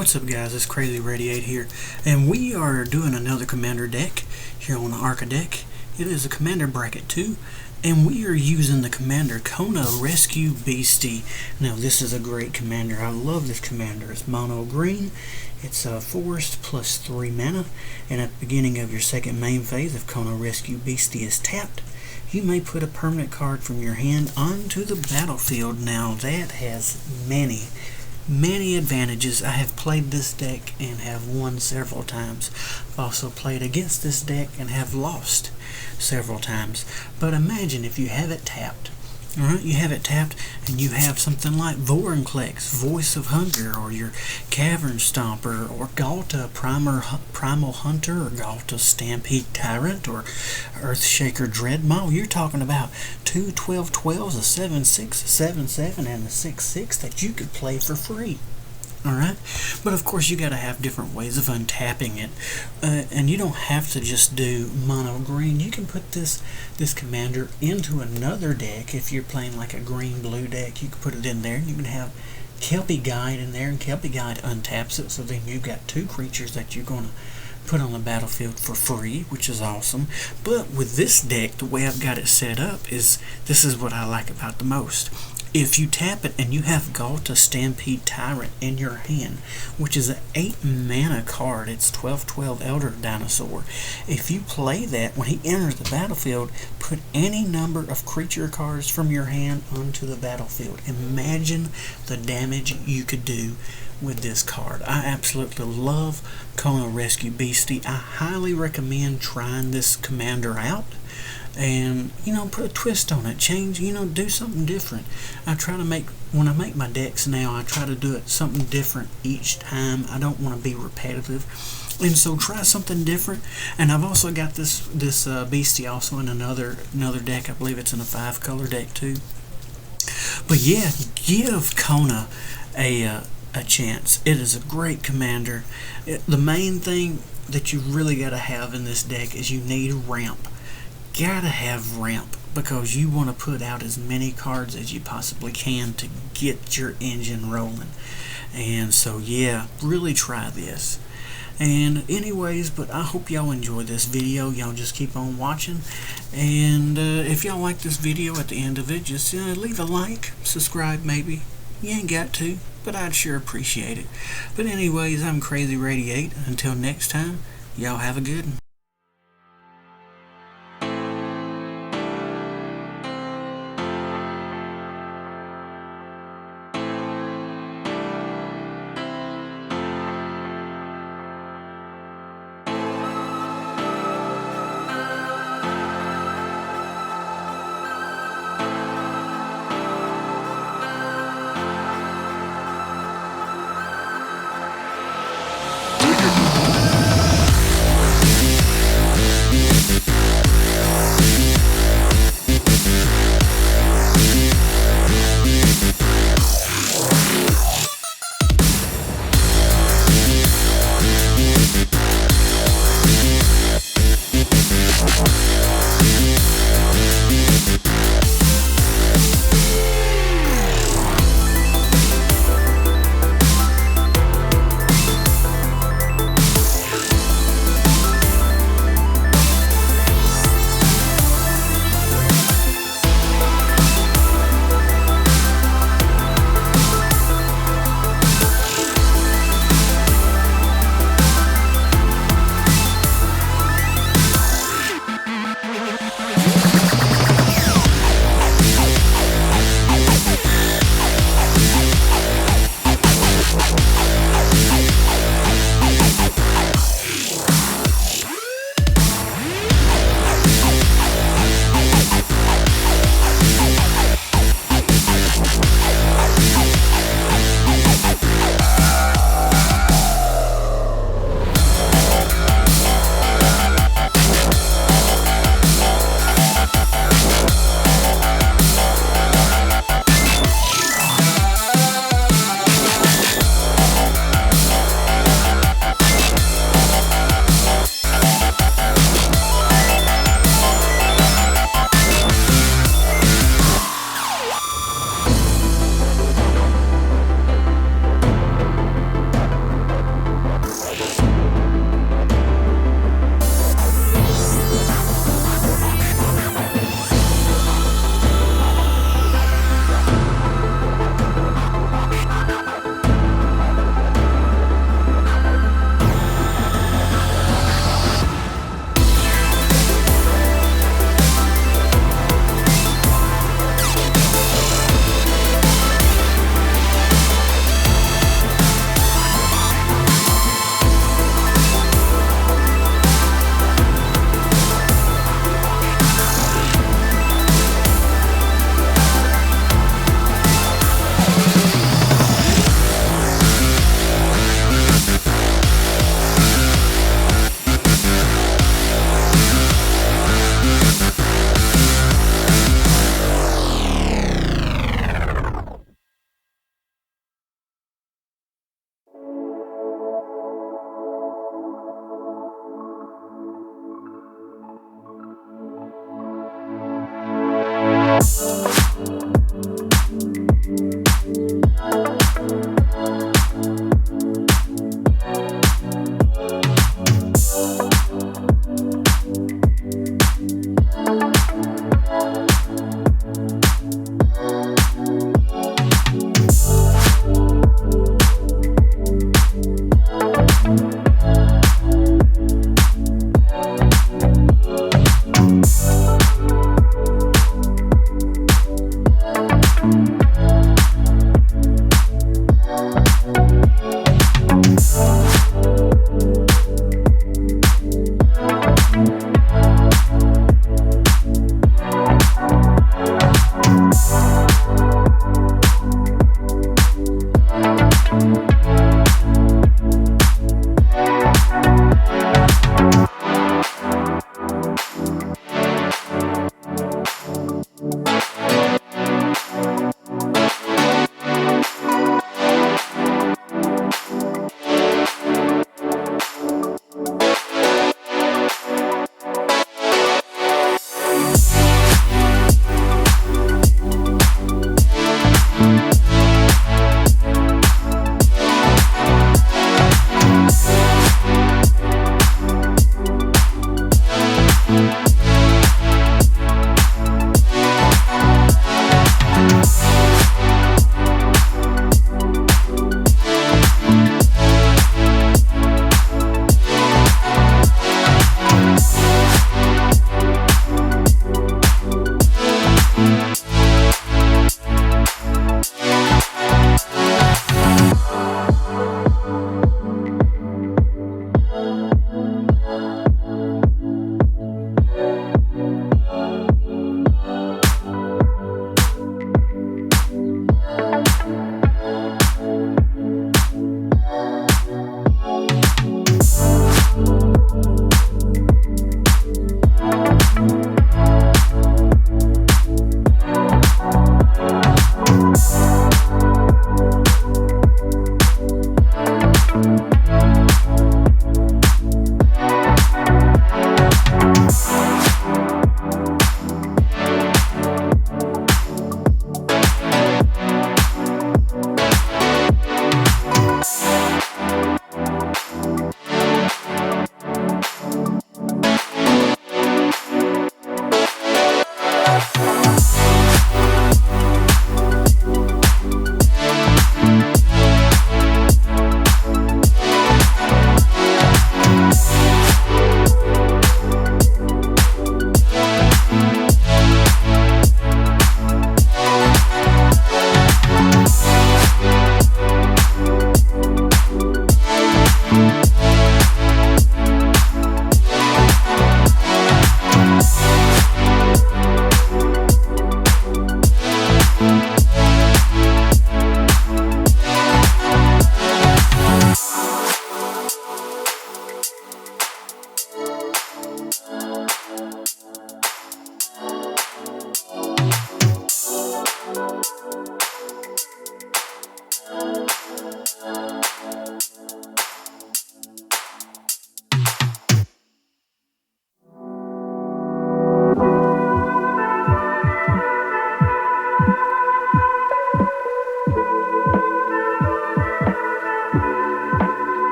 What's up guys, it's Crazy Radiate here, and we are doing another Commander deck here on the Arca deck. It is a Commander Bracket 2, and we are using the Commander Kona Rescue Beastie. Now this is a great Commander, I love this Commander. It's mono green, it's a forest plus 3 mana, and at the beginning of your second main phase, if Kona Rescue Beastie is tapped, you may put a permanent card from your hand onto the battlefield. Now that has many advantages. I have played this deck and have won several times. I've also played against this deck and have lost several times. But imagine if you have it tapped. Alright, you have it tapped and you have something like Vorinclex, Voice of Hunger, or your Cavern Stomper, or Ghalta Primal Hunter, or Ghalta Stampede Tyrant, or Earthshaker Dreadmaw. You're talking about 2 12/12s, a 7/6, a 7/7, and a 6/6 that you could play for free. Alright, but of course you gotta have different ways of untapping it, and you don't have to just do mono green. You can put this commander into another deck. If you're playing like a green blue deck, you can put it in there, and you can have Kelpie Guide in there, and Kelpie Guide untaps it, so then you've got 2 creatures that you're gonna put on the battlefield for free, which is awesome. But with this deck, the way I've got it set up is, this is what I like about the most. If you tap it and you have Ghalta Stampede Tyrant in your hand, which is an 8 mana card, it's 12/12 Elder Dinosaur. If you play that, when he enters the battlefield, put any number of creature cards from your hand onto the battlefield. Imagine the damage you could do with this card. I absolutely love Kona Rescue Beastie. I highly recommend trying this commander out. And put a twist on it, change, do something different. I try to when I make my decks now, I try to do it something different each time. I don't want to be repetitive, and so try something different. And I've also got this Beastie also in another deck. I believe it's in a 5-color deck too. But yeah, give Kona a chance. It is a great commander. The main thing that you really got to have in this deck is you need ramp. Gotta have ramp, because you want to put out as many cards as you possibly can to get your engine rolling. And so yeah, really try this. And anyways, but I hope y'all enjoy this video. Y'all just keep on watching, and if y'all like this video, at the end of it, just leave a like, subscribe maybe. You ain't got to, but I'd sure appreciate it. But anyways, I'm Crazy Radiate. Until next time, y'all have a good one. Dig it.